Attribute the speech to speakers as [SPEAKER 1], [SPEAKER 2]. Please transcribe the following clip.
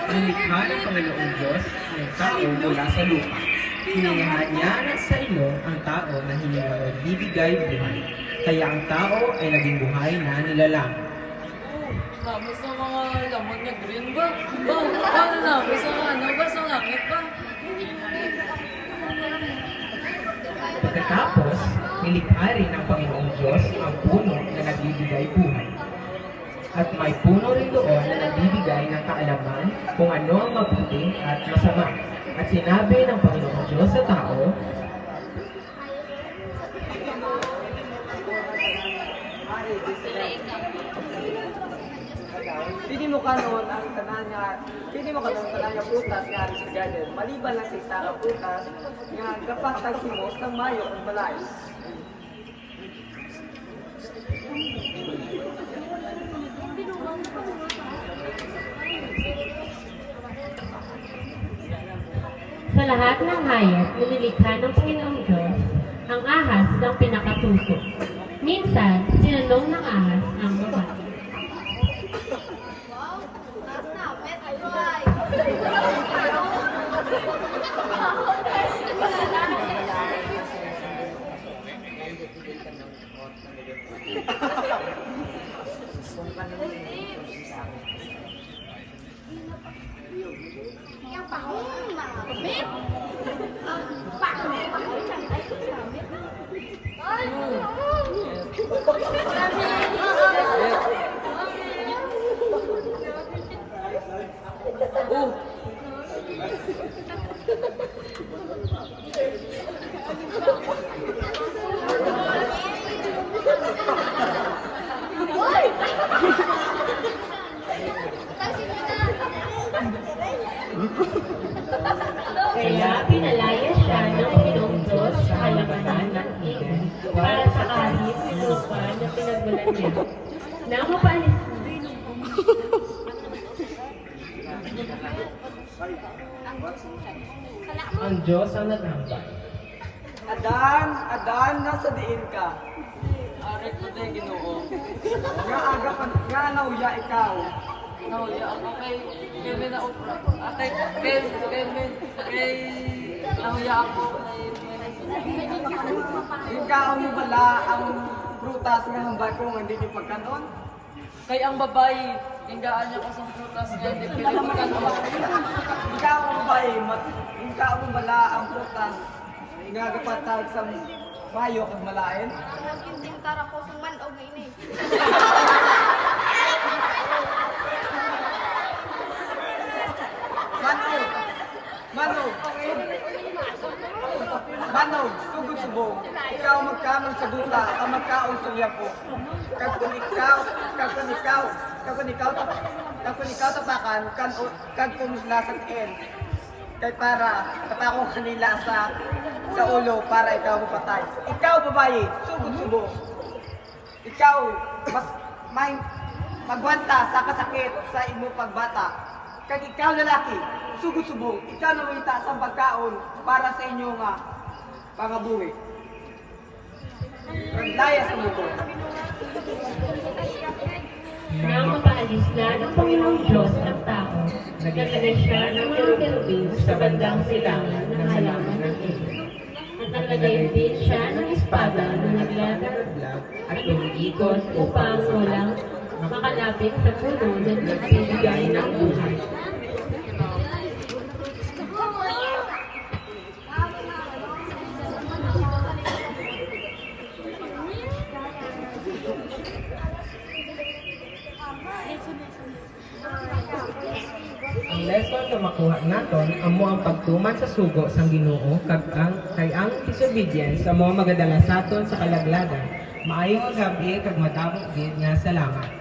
[SPEAKER 1] Nilikha ng Panginoong Diyos ang tao mula sa lupa. Hinihingahan niya sa ilong ang tao na hindi nagbibigay buhay. Kaya ang tao ay naging buhay na nilalang.
[SPEAKER 2] Tapos sa mga lamon na green ba? Paano na? Sa ano ba? Sa langit ba?
[SPEAKER 1] Pagkatapos, nilikha rin ng Panginoong Diyos ang puno na nagbibigay buhay. At may puno rin doon na nagbibigay ng kaalaman kung ano ang mabuti at masama. At sinabi ng Panginoong Diyos sa tao,
[SPEAKER 3] Pili mo kanon ang tanan nga prutas nga ari sa garden. Maliban lang sa isa ka prutas nga kapatag himo sa mayo ug balay.
[SPEAKER 4] Sa lahat ng hayop na nilikha ng Panginoong Diyos, ang ahas ang pinakatusok. Minsan, sinanong ng ahas ang babae. Kaya pinalaya siya ng Panginoong Diyos sa halamanan ng Eden para sa kahit ng lupa na pinagmulan niya. Nang mapaalis
[SPEAKER 1] ang Diyos ang naghambal.
[SPEAKER 3] Adan, nasa diin ka.
[SPEAKER 2] Arik ko tayo Ginoo.
[SPEAKER 3] Nga nauya ikaw.
[SPEAKER 2] Nauya ako kay Kevin na Opra. Kay nauya ako kay
[SPEAKER 3] Ikaw mo bala ang prutas nga hambal ko nga hindi ni pagkanon.
[SPEAKER 2] kay ang babae. Hinggaan niya ko sa prutas niya. Hindi pwede magkano.
[SPEAKER 3] Ikaw mo bala ang prutas nga kapatag sa mayo kag malain.
[SPEAKER 5] Tara ko sa manog ini.
[SPEAKER 3] Manog, sugod subong. Ikaw magkamang sa duta, ang magkaon sa liyapo. Kagkun ikaw tapakan, kagkun sila sa tiin. Kay para tapakong kanila sa ulo para ikaw mapatay. Ikaw babae, sugod subong. Ikaw may magwanta sa kasakit sa imo pagbata. Kag ikaw lalaki, sugod subong. Ikaw nawita sa pagkaon para sa inyo nga pangabuhi. Pagdaya sa mundo.
[SPEAKER 4] nang mapaalis na ng Panginoong Diyos ang tao, naglagay siya ng kerubin sa bandang silangan ng halaman ng Eden. At naglagay din siya ng espada na naglalag at umiikot upang walang makalapit sa puno na nagbibigay ng buhay.
[SPEAKER 1] Ang lesson na makuha naton amo ang pagtuman sa sugo sang Ginoo kay ang disobedience sa mga magadala saton sa kalaglagan. Maayong gabi kag madamo gid nga salamat.